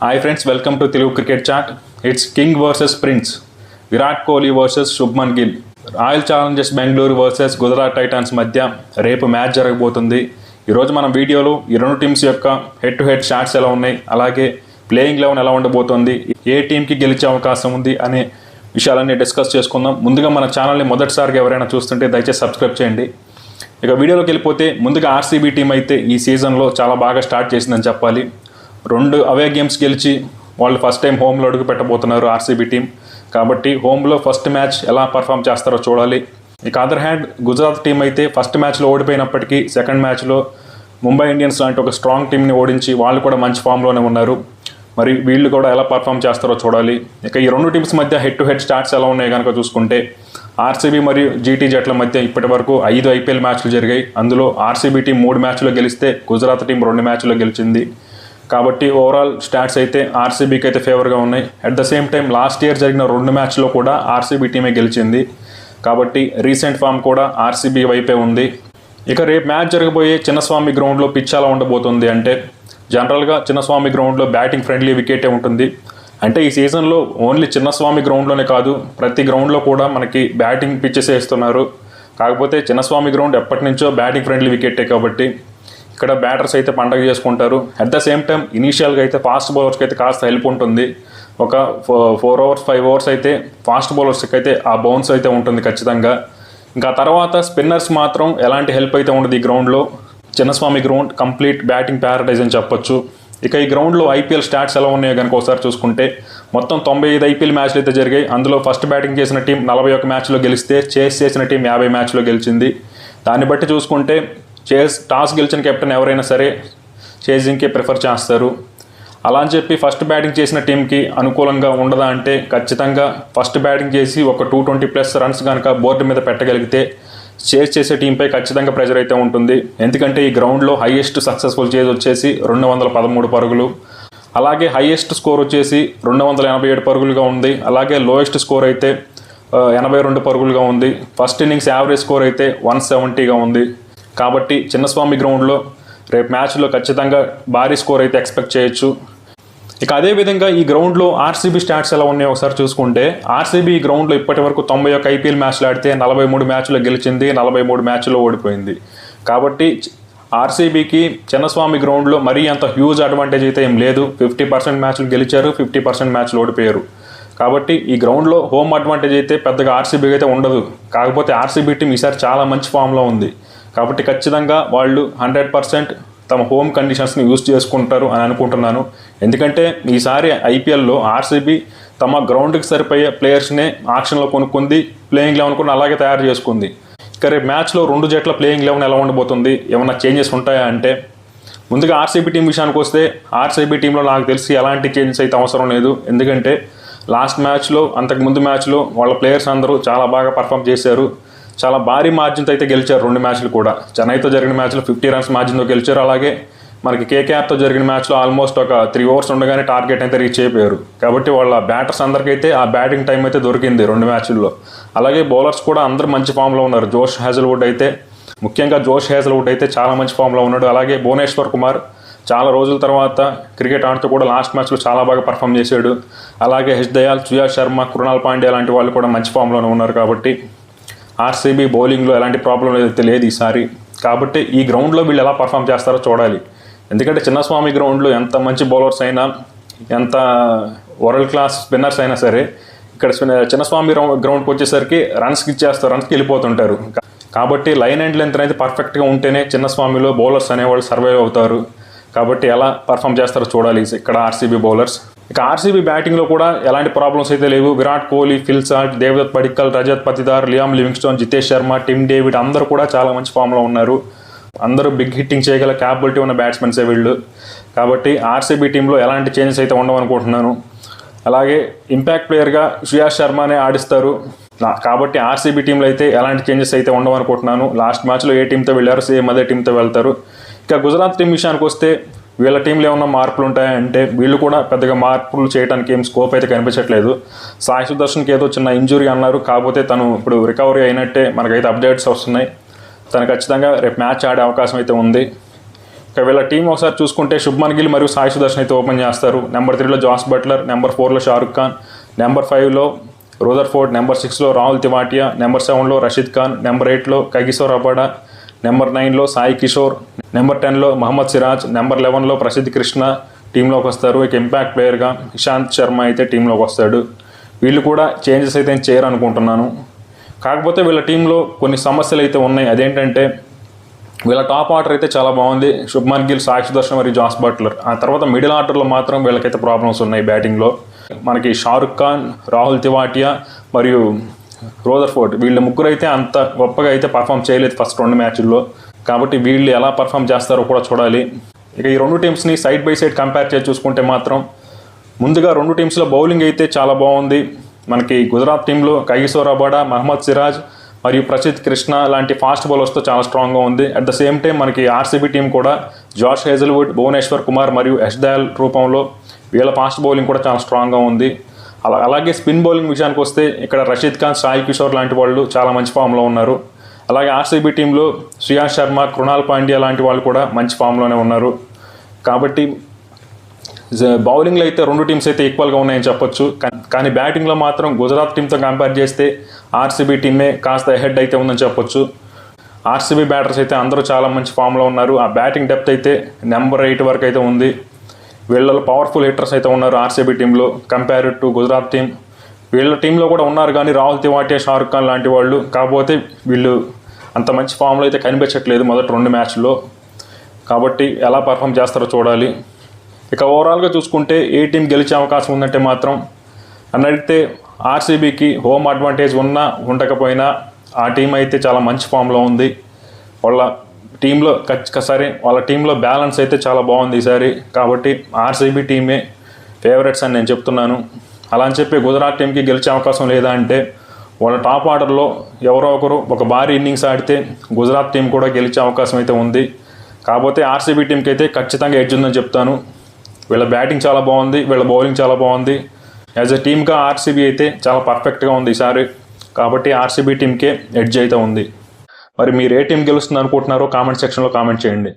Hi friends, welcome to Telugu cricket chat. It's king versus prince. Virat Kohli versus Shubman Gill. Royal challengers Bengaluru versus Gujarat titans మధ్య రేపు match జరగబోతుంది. ఈరోజు మనం వీడియోలో ఈ రెండు టీమ్స్ యొక్క హెడ్ టు హెడ్ షాట్స్ ఎలా ఉన్నాయి, అలాగే ప్లేయింగ్ 11 ఎలా ఉండబోతోంది, ఏ టీంకి గెలిచే అవకాశం ఉంది అనే విషయాలన్నీ డిస్కస్ చేసుకుందాం. ముందుగా మన ఛానల్ని మొదటిసారిగా ఎవరైనా చూస్తుంటే దయచేసి సబ్స్క్రైబ్ చేయండి. ఇక వీడియోలోకి వెళ్ళిపోతే ముందుగా ఆర్సీబీ టీం అయితే ఈ సీజన్లో చాలా బాగా స్టార్ట్ చేసిందని చెప్పాలి. 2 అవే గేమ్స్ గెలిచి వాళ్ళు ఫస్ట్ టైం హోమ్లో అడుగు పెట్టబోతున్నారు ఆర్సీబీ టీం. కాబట్టి హోమ్లో ఫస్ట్ మ్యాచ్ ఎలా పర్ఫామ్ చేస్తారో చూడాలి. ఇక అదర్ హ్యాండ్ గుజరాత్ టీం అయితే ఫస్ట్ మ్యాచ్లో ఓడిపోయినప్పటికీ సెకండ్ మ్యాచ్లో ముంబై ఇండియన్స్ లాంటి ఒక స్ట్రాంగ్ టీంని ఓడించి వాళ్ళు కూడా మంచి ఫామ్లోనే ఉన్నారు. మరి వీళ్ళు కూడా ఎలా పర్ఫామ్ చేస్తారో చూడాలి. ఇక ఈ రెండు టీమ్స్ మధ్య హెడ్ టు హెడ్ స్టాట్స్ ఎలా ఉన్నాయి కనుక చూసుకుంటే ఆర్సీబీ మరియు జీటీ జట్ల మధ్య ఇప్పటి వరకు 5 ఐపీఎల్ మ్యాచ్లు జరిగాయి. అందులో ఆర్సీబీ టీం 3 మ్యాచ్లో గెలిస్తే గుజరాత్ టీం 2 మ్యాచ్లో గెలిచింది. కాబట్టి ఓవరాల్ స్టాట్స్ అయితే ఆర్సీబీకి అయితే ఫేవర్గా ఉన్నాయి. At the same time last year జరిగిన 2 మ్యాచ్లో కూడా ఆర్సీబీ టీమే గెలిచింది. కాబట్టి రీసెంట్ ఫామ్ కూడా ఆర్సీబీ వైపే ఉంది. ఇక రేపు మ్యాచ్ జరగబోయే చిన్నస్వామి గ్రౌండ్లో పిచ్ ఎలా ఉండబోతుంది అంటే జనరల్గా చిన్నస్వామి గ్రౌండ్లో బ్యాటింగ్ ఫ్రెండ్లీ వికెటే ఉంటుంది. అంటే ఈ సీజన్లో ఓన్లీ చిన్నస్వామి గ్రౌండ్లోనే కాదు, ప్రతి గ్రౌండ్లో కూడా మనకి బ్యాటింగ్ పిచ్చెస్ వేస్తున్నారు. కాకపోతే చిన్నస్వామి గ్రౌండ్ ఎప్పటి నుంచో బ్యాటింగ్ ఫ్రెండ్లీ వికెటే కాబట్టి ఇక్కడ బ్యాటర్స్ అయితే పండగ చేసుకుంటారు. అట్ ద సేమ్ టైం ఇనీషియల్గా అయితే ఫాస్ట్ బౌలర్స్కి అయితే కాస్త హెల్ప్ ఉంటుంది. ఒక 4 అవర్స్ 5 అవర్స్ అయితే ఫాస్ట్ బౌలర్స్కి అయితే ఆ బౌన్స్ అయితే ఉంటుంది ఖచ్చితంగా. ఇంకా తర్వాత స్పిన్నర్స్ మాత్రం ఎలాంటి హెల్ప్ అయితే ఉండదు ఈ గ్రౌండ్లో. Chinnaswamy ground complete batting Paradise అని చెప్పొచ్చు. ఇక ఈ గ్రౌండ్లో ఐపీఎల్ స్టాట్స్ ఎలా ఉన్నాయో కనుక ఒకసారి చూసుకుంటే మొత్తం 95 ఐపీఎల్ మ్యాచ్లు అయితే జరిగాయి. అందులో ఫస్ట్ బ్యాటింగ్ చేసిన టీం 41 మ్యాచ్లో గెలిస్తే చేస్ చేసిన టీం 50 మ్యాచ్లో గెలిచింది. దాన్ని బట్టి చూసుకుంటే టాస్ గెలిచిన కెప్టెన్ ఎవరైనా సరే చేజింగ్కే ప్రిఫర్ చేస్తారు. అలా అని చెప్పి ఫస్ట్ బ్యాటింగ్ చేసిన టీంకి అనుకూలంగా ఉండదా అంటే ఖచ్చితంగా ఫస్ట్ బ్యాటింగ్ చేసి ఒక 220+ రన్స్ కనుక బోర్డు మీద పెట్టగలిగితే చేజ్ చేసే టీంపై ఖచ్చితంగా ప్రెజర్ అయితే ఉంటుంది. ఎందుకంటే ఈ గ్రౌండ్లో హైయెస్ట్ సక్సెస్ఫుల్ చేజ్ వచ్చేసి 213 పరుగులు, అలాగే హైయెస్ట్ స్కోర్ వచ్చేసి 287 పరుగులుగా ఉంది. అలాగే లోయెస్ట్ స్కోర్ అయితే 82 పరుగులుగా ఉంది. ఫస్ట్ ఇన్నింగ్స్ యావరేజ్ స్కోర్ అయితే 170గా ఉంది. కాబట్టి చిన్నస్వామి గ్రౌండ్లో రేపు మ్యాచ్లో ఖచ్చితంగా భారీ స్కోర్ అయితే ఎక్స్పెక్ట్ చేయొచ్చు. ఇక అదేవిధంగా ఈ గ్రౌండ్లో ఆర్సీబీ స్టాట్స్ ఎలా ఉన్నాయో ఒకసారి చూసుకుంటే ఆర్సీబీ ఈ గ్రౌండ్లో ఇప్పటి వరకు 91 ఐపీఎల్ మ్యాచ్లు ఆడితే 43 మ్యాచ్లో గెలిచింది, 43 మ్యాచ్లో ఓడిపోయింది. కాబట్టి ఆర్సీబీకి చిన్నస్వామి గ్రౌండ్లో మరీ అంత హ్యూజ్ అడ్వాంటేజ్ అయితే ఏం లేదు. 50% మ్యాచ్లు గెలిచారు, 50% మ్యాచ్లు ఓడిపోయారు. కాబట్టి ఈ గ్రౌండ్లో హోమ్ అడ్వాంటేజ్ అయితే పెద్దగా ఆర్సీబీకి అయితే ఉండదు. కాకపోతే ఆర్సీబీ టీం ఈసారి చాలా మంచి ఫామ్లో ఉంది. కాబట్టి ఖచ్చితంగా వాళ్ళు 100% తమ హోమ్ కండిషన్స్ని యూజ్ చేసుకుంటారు అని అనుకుంటున్నాను. ఎందుకంటే ఈసారి ఐపీఎల్లో ఆర్సీబీ తమ గ్రౌండ్కి సరిపోయే ప్లేయర్స్నే ఆక్షన్లో కొనుక్కుంది, ప్లేయింగ్ 11 కూడా అలాగే తయారు చేసుకుంది. ఇక రేపు మ్యాచ్లో 2 జట్ల ప్లేయింగ్ 11 ఎలా ఉండబోతుంది, ఏమైనా చేంజెస్ ఉంటాయా అంటే ముందుగా ఆర్సీబీ టీం విషయానికి వస్తే ఆర్సీబీ టీంలో నాకు తెలిసి ఎలాంటి చేంజెస్ అయితే అవసరం లేదు. ఎందుకంటే లాస్ట్ మ్యాచ్లో అంతకుముందు మ్యాచ్లో వాళ్ళ ప్లేయర్స్ అందరూ చాలా బాగా పర్ఫామ్ చేశారు. చాలా భారీ మార్జిన్తో అయితే గెలిచారు 2 మ్యాచ్లు కూడా. చెన్నైతో జరిగిన మ్యాచ్లో 50 రన్స్ మార్జిన్తో గెలిచారు. అలాగే మనకి కేకేఆర్తో జరిగిన మ్యాచ్లో ఆల్మోస్ట్ ఒక 3 ఓవర్స్ ఉండగానే టార్గెట్ అయితే రీచ్ అయిపోయారు. కాబట్టి వాళ్ళ బ్యాటర్స్ అందరికైతే ఆ బ్యాటింగ్ టైం అయితే దొరికింది 2 మ్యాచ్ల్లో. అలాగే బౌలర్స్ కూడా అందరూ మంచి ఫామ్లో ఉన్నారు. జోష్ హేజల్వుడ్ అయితే చాలా మంచి ఫామ్లో ఉన్నాడు. అలాగే భువనేశ్వర్ కుమార్ చాలా రోజుల తర్వాత క్రికెట్ ఆడుతూ కూడా లాస్ట్ మ్యాచ్లో చాలా బాగా పర్ఫామ్ చేశాడు. అలాగే హెచ్ దయాల్, సుయాష్ శర్మ, కృణాల్ పాండ్యా లాంటి వాళ్ళు కూడా మంచి ఫామ్లోనే ఉన్నారు. కాబట్టి ఆర్సీబీ బౌలింగ్లో ఎలాంటి ప్రాబ్లం అయితే లేదు ఈసారి. కాబట్టి ఈ గ్రౌండ్లో వీళ్ళు ఎలా పర్ఫామ్ చేస్తారో చూడాలి. ఎందుకంటే చిన్నస్వామి గ్రౌండ్లో ఎంత మంచి బౌలర్స్ అయినా, ఎంత వరల్డ్ క్లాస్ స్పిన్నర్స్ అయినా సరే ఇక్కడ చిన్నస్వామి గ్రౌండ్కి వచ్చేసరికి రన్స్కి వెళ్ళిపోతుంటారు. కాబట్టి లైన్ అండ్ లెంత్ అనేది పర్ఫెక్ట్గా ఉంటేనే చిన్నస్వామిలో బౌలర్స్ అనేవాళ్ళు సర్వైవ్ అవుతారు. కాబట్టి ఎలా పర్ఫామ్ చేస్తారో చూడాలి ఇక్కడ ఆర్సీబీ బౌలర్స్. ఇక ఆర్సీబీ బ్యాటింగ్లో కూడా ఎలాంటి ప్రాబ్లమ్స్ అయితే లేవు. Virat Kohli, Phil Salt, Devdutt Padikkal, Rajat Patidar, Liam Livingstone, Jitesh Sharma, Tim David అందరూ కూడా చాలా మంచి ఫామ్లో ఉన్నారు. అందరూ బిగ్ హిట్టింగ్ చేయగల క్యాపబిలిటీ ఉన్న బ్యాట్స్మెన్సే వీళ్ళు. కాబట్టి ఆర్సీబీ టీంలో ఎలాంటి చేంజెస్ అయితే ఉండవనుకుంటున్నాను. అలాగే ఇంపాక్ట్ ప్లేయర్గా సుయాష్ శర్మనే ఆడిస్తారు. కాబట్టి ఆర్సీబీ టీంలో అయితే ఎలాంటి చేంజెస్ అయితే ఉండవనుకుంటున్నాను. లాస్ట్ మ్యాచ్లో ఏ టీంతో వెళ్ళారు, సేమ్ అదే టీంతో వెళ్తారు. ఇక గుజరాత్ టీం విషయానికి వస్తే వీళ్ళ టీంలో ఏమన్నా మార్పులు ఉంటాయంటే వీళ్ళు కూడా పెద్దగా మార్పులు చేయడానికి ఏం స్కోప్ అయితే కనిపించట్లేదు. సాయి సుదర్శన్కి ఏదో చిన్న ఇంజురీ అన్నారు. కాకపోతే తను ఇప్పుడు రికవరీ అయినట్టే మనకైతే అప్డేట్స్ వస్తున్నాయి. తను ఖచ్చితంగా రేపు మ్యాచ్ ఆడే అవకాశం అయితే ఉంది. ఇక వీళ్ళ టీం ఒకసారి చూసుకుంటే శుభ్మన్ గిల్ మరియు సాయి సుదర్శన్ అయితే ఓపెన్ చేస్తారు. నెంబర్ 3లో జాస్ బట్లర్, నెంబర్ 4లో షారుఖ్ ఖాన్, నెంబర్ 5లో రూదర్ఫోర్డ్, నెంబర్ 6లో రాహుల్ తివాటియా, నెంబర్ 7లో రషీద్ ఖాన్, నెంబర్ 8లో కగిసో రబాడా, నెంబర్ 9లో సాయి కిషోర్, నెంబర్ 10లో మహమ్మద్ సిరాజ్, నెంబర్ 11లో ప్రసిద్ధ్ కృష్ణ టీంలోకి వస్తారు. ఇక ఇంపాక్ట్ ప్లేయర్గా ఇషాంత్ శర్మ అయితే టీంలోకి వస్తాడు. వీళ్ళు కూడా చేంజెస్ అయితే చేయరు అనుకుంటున్నాను. కాకపోతే వీళ్ళ టీంలో కొన్ని సమస్యలు అయితే ఉన్నాయి. అదేంటంటే వీళ్ళ టాప్ ఆర్డర్ అయితే చాలా బాగుంది. శుభ్మన్ గిల్, సాయి సుదర్శన్ మరియు జాస్ బట్లర్. ఆ తర్వాత మిడిల్ ఆర్డర్లో మాత్రం వీళ్ళకైతే ప్రాబ్లమ్స్ ఉన్నాయి బ్యాటింగ్లో. మనకి షారుఖ్ ఖాన్, రాహుల్ తివాటియా మరియు రూదర్ఫోర్డ్ వీళ్ళ ముగ్గురు అయితే అంత గొప్పగా అయితే పర్ఫామ్ చేయలేదు ఫస్ట్ 2 మ్యాచ్ల్లో. కాబట్టి వీళ్ళు ఎలా పర్ఫామ్ చేస్తారో కూడా చూడాలి. ఇక ఈ 2 టీమ్స్ని సైడ్ బై సైడ్ కంపేర్ చేసి చూసుకుంటే మాత్రం ముందుగా 2 టీమ్స్లో బౌలింగ్ అయితే చాలా బాగుంది. మనకి గుజరాత్ టీంలో కగిసో రబాడా, మహమ్మద్ సిరాజ్ మరియు ప్రసిద్ధ్ కృష్ణ లాంటి ఫాస్ట్ బౌలర్స్తో చాలా స్ట్రాంగ్గా ఉంది. అట్ ద సేమ్ టైం మనకి ఆర్సీబీ టీం కూడా జాష్ హేజల్వుడ్, భువనేశ్వర్ కుమార్ మరియు యష్ దయాల్ రూపంలో వీళ్ళ ఫాస్ట్ బౌలింగ్ కూడా చాలా స్ట్రాంగ్గా ఉంది. అలాగే స్పిన్ బౌలింగ్ విషయానికి వస్తే ఇక్కడ రషీద్ ఖాన్, సాయి కిషోర్ లాంటి వాళ్ళు చాలా మంచి ఫామ్లో ఉన్నారు. అలాగే ఆర్సీబీ టీంలో శ్రేయాస్ శర్మ, కృణాల్ పాండ్యా లాంటి వాళ్ళు కూడా మంచి ఫామ్లోనే ఉన్నారు. కాబట్టి బౌలింగ్లో అయితే 2 టీమ్స్ అయితే ఈక్వల్గా ఉన్నాయని చెప్పొచ్చు. కానీ బ్యాటింగ్లో మాత్రం గుజరాత్ టీంతో కంపేర్ చేస్తే ఆర్సీబీ టీమే కాస్త హెడ్ అయితే ఉందని చెప్పొచ్చు. ఆర్సీబీ బ్యాటర్స్ అయితే అందరూ చాలా మంచి ఫామ్లో ఉన్నారు. ఆ బ్యాటింగ్ డెప్త్ అయితే నెంబర్ 8 వరకు అయితే ఉంది. వీళ్ళలో పవర్ఫుల్ హిట్టర్స్ అయితే ఉన్నారు ఆర్సీబీ టీంలో కంపేర్ టు గుజరాత్ టీం. వీళ్ళ టీంలో కూడా ఉన్నారు కానీ రాహుల్ తివాటియా, షారుఖ్ ఖాన్ లాంటి వాళ్ళు. కాకపోతే వీళ్ళు అంత మంచి ఫామ్లో అయితే కనిపించట్లేదు మొదటి 2 మ్యాచ్ల్లో. కాబట్టి ఎలా పర్ఫామ్ చేస్తారో చూడాలి. ఇక ఓవరాల్గా చూసుకుంటే ఏ టీం గెలిచే అవకాశం ఉందంటే మాత్రం అని అడిగితే ఆర్సీబీకి హోమ్ అడ్వాంటేజ్ ఉన్నా ఉండకపోయినా ఆ టీం అయితే చాలా మంచి ఫామ్లో ఉంది. వాళ్ళ టీంలో బ్యాలెన్స్ అయితే చాలా బాగుంది ఈసారి. కాబట్టి ఆర్సీబీ టీమే ఫేవరెట్స్ అని నేను చెప్తున్నాను. అలా అని చెప్పి గుజరాత్ టీంకి గెలిచే అవకాశం లేదా అంటే వాళ్ళ టాప్ ఆర్డర్లో ఎవరో ఒకరు ఒక భారీ ఇన్నింగ్స్ ఆడితే గుజరాత్ టీం కూడా గెలిచే అవకాశం అయితే ఉంది. కాకపోతే ఆర్సీబీ టీంకి అయితే ఖచ్చితంగా ఎడ్జ్ ఉందని చెప్తాను. వీళ్ళ బ్యాటింగ్ చాలా బాగుంది, వీళ్ళ బౌలింగ్ చాలా బాగుంది. యాజ్ ఎ టీమ్గా ఆర్సీబీ అయితే చాలా పర్ఫెక్ట్గా ఉంది ఈసారి. కాబట్టి ఆర్సీబీ టీంకే ఎడ్జ్ అయితే ఉంది. మరి మీరు ఏ టీం గెలుస్తుంది అనుకుంటున్నారో కామెంట్ సెక్షన్లో కామెంట్ చేయండి.